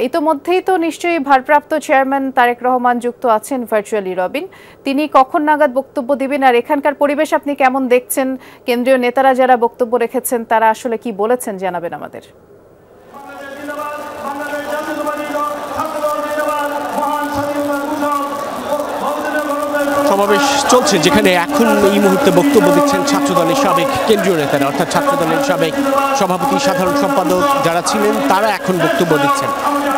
ইতোমধ্যেই তো নিশ্চয়ই ভারপ্রাপ্ত চেয়ারম্যান তারেক রহমান যুক্ত আছেন ভার্চুয়ালি। রবিন, তিনি কখন নাগাদ বক্তব্য দিবেন আর এখানকার পরিবেশ আপনি কেমন দেখছেন? কেন্দ্রীয় নেতারা যারা বক্তব্য রেখেছেন তারা আসলে কি বলেছেন জানাবেন আমাদের। সমাবেশ চলছে, যেখানে এখন এই মুহূর্তে বক্তব্য দিচ্ছেন ছাত্রদলের সাবেক কেন্দ্রীয় নেতারা, অর্থাৎ ছাত্রদলের সাবেক সভাপতি, সাধারণ সম্পাদক যারা ছিলেন তারা এখন বক্তব্য দিচ্ছেন।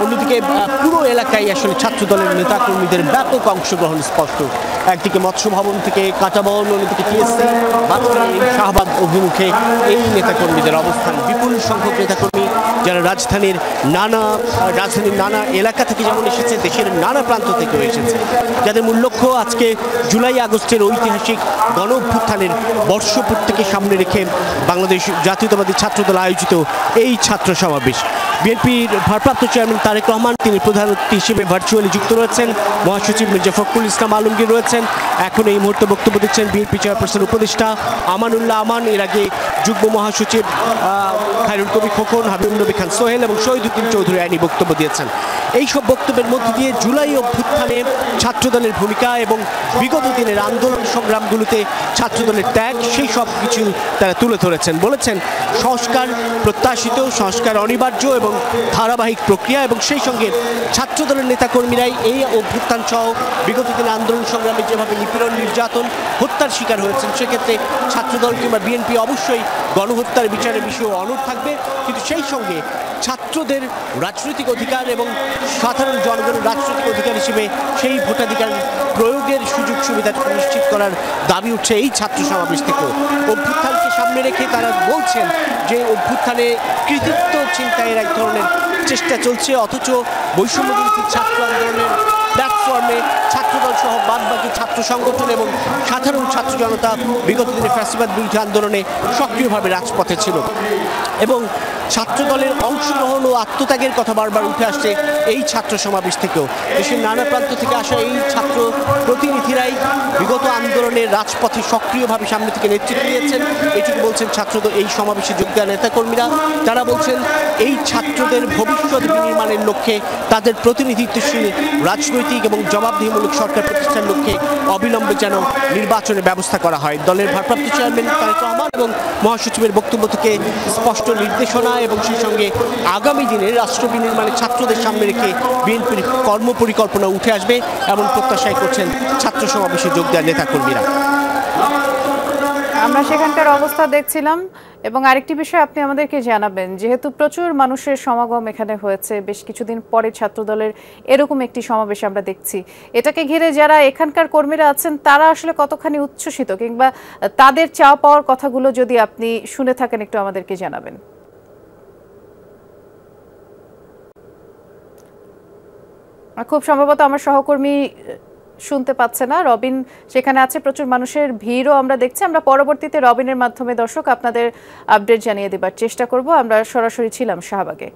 অন্যদিকে পুরো এলাকায় আসলে ছাত্রদলের নেতাকর্মীদের ব্যাপক অংশগ্রহণ স্পষ্ট। একদিকে মৎস্য ভবন থেকে কাঁটাবন, অন্যদিকে টিএসসি, শাহবাগ অভিমুখে এই নেতাকর্মীদের অবস্থান। বিপুল সংখ্যক নেতাকর্মী যারা রাজধানীর নানা এলাকা থেকে যেমন এসেছে, দেশের নানা প্রান্ত থেকেও এসেছে, যাদের মূল লক্ষ্য আজকে জুলাই আগস্টের ঐতিহাসিক গণ অভ্যুত্থানের বর্ষপূর্তিকে সামনে রেখে বাংলাদেশ জাতীয়তাবাদী ছাত্রদল আয়োজিত এই ছাত্র সমাবেশ। বিএনপির ভারপ্রাপ্ত চেয়ারম্যান তারেক রহমান, তিনি প্রধান অতিথি হিসেবে ভার্চুয়ালি যুক্ত রয়েছেন। মহাসচিব মির্জা ফখরুল ইসলাম আলমগীর রয়েছেন। এখন এই মুহূর্তে বক্তব্য দিচ্ছেন বিএনপি চেয়ারপারসন উপদেষ্টা আমানুল্লাহ আমান। এর আগে যুগ্ম মহাসচিব খায়রুল কবির খোকন, হাবিবুর নবী খান সোহেল এবং শহীদুদ্দিন চৌধুরী আইনি বক্তব্য দিয়েছেন। এই সব বক্তব্যের মধ্যে দিয়ে জুলাই অভ্যুত্থানে ছাত্রদলের ভূমিকা এবং বিগত দিনের আন্দোলন সংগ্রামগুলোতে ছাত্রদলের ত্যাগ, সেই সব কিছু তারা তুলে ধরেছেন। বলেছেন সংস্কার প্রত্যাশিত, সংস্কার অনিবার্য এবং ধারাবাহিক প্রক্রিয়া, এবং সেই সঙ্গে ছাত্রদলের নেতাকর্মীরাই এই অভ্যুত্থান সহ বিগত দিনের আন্দোলন সংগ্রামে যেভাবে নিপীড়ন, নির্যাতন, হত্যার শিকার হয়েছেন, সেক্ষেত্রে ছাত্রদল কিংবা বিএনপি অবশ্যই গণহত্যার বিচারের বিষয়ে অনড় থাকবে। কিন্তু সেই সঙ্গে ছাত্রদের রাজনৈতিক অধিকার এবং সাধারণ জনগণের রাজনৈতিক অধিকার হিসেবে সেই ভোটাধিকার প্রয়োগের সুযোগ সুবিধা নিশ্চিত করার দাবি উঠছে এই ছাত্র সমাবেশ থেকেও। অভ্যুত্থানকে সামনে রেখে তারা বলছেন যে অভ্যুত্থানে কৃতিত্ব ছিনতাইয়ের এক ধরনের চেষ্টা চলছে, অথচ বৈষম্যবিরোধী ছাত্র আন্দোলনের প্ল্যাটফর্মে ছাত্রদল সহ বাদবাকি ছাত্র সংগঠন এবং সাধারণ ছাত্র জনতা বিগত দিনে ফ্যাসিবাদ বিরোধী আন্দোলনে সক্রিয়ভাবে রাজপথে ছিল, এবং ছাত্রদলের অংশগ্রহণ ও আত্মত্যাগের কথা বারবার উঠে আসছে এই ছাত্র সমাবেশ থেকেও। দেশের নানা প্রান্ত থেকে আসা এই ছাত্র প্রতিনিধিরাই বিগত আন্দোলনের রাজপথে সক্রিয়ভাবে সামনে থেকে নেতৃত্ব দিয়েছেন, এটুকু বলছেন ছাত্রদল এই সমাবেশে যোগ দেওয়া নেতাকর্মীরা। তারা বলছেন এই ছাত্রদের ভবিষ্যৎ বিনির্মাণের লক্ষ্যে, তাদের প্রতিনিধিত্বশীল রাজনৈতিক এবং জবাবদিহিমূলক সরকার প্রতিষ্ঠার লক্ষ্যে অবিলম্বে যেন নির্বাচনের ব্যবস্থা করা হয়। দলের ভারপ্রাপ্ত চেয়ারম্যান তারেক রহমান এবং মহাসচিবের বক্তব্য থেকে স্পষ্ট নির্দেশনা এবং সেই সঙ্গে আগামী দিনে রাষ্ট্র বিনির্মাণে ছাত্রদের সামনে রেখে বিএনপির কর্মপরিকল্পনা উঠে আসবে এমন প্রত্যাশাই করছেন ছাত্র সমাবেশে যোগ দেওয়া নেতাকর্মীরা। আমরা সেখানকার অবস্থা দেখছিলাম, এবং আরেকটি বিষয় আপনি আমাদেরকে জানাবেন, যেহেতু প্রচুর মানুষের সমাগম এখানে হয়েছে, বেশ কিছুদিন পরে ছাত্রদলের এরকম একটি সমাবেশ আমরা দেখছি, এটাকে ঘিরে যারা এখানকার কর্মীরা আছেন তারা আসলে কতখানি উচ্ছ্বসিত, কিংবা তাদের চাওয়া পাওয়ার কথাগুলো যদি আপনি শুনে থাকেন একটু আমাদেরকে জানাবেন। খুব সম্ভবত আমার সহকর্মী শুনতে পাচ্ছে না। রবিন সেখানে আছে, প্রচুর মানুষের ভিড়ও আমরা দেখছি। আমরা পরবর্তীতে রবিনের মাধ্যমে দর্শক আপনাদের আপডেট জানিয়ে দেবার চেষ্টা করব। আমরা সরাসরি ছিলাম শাহবাগে।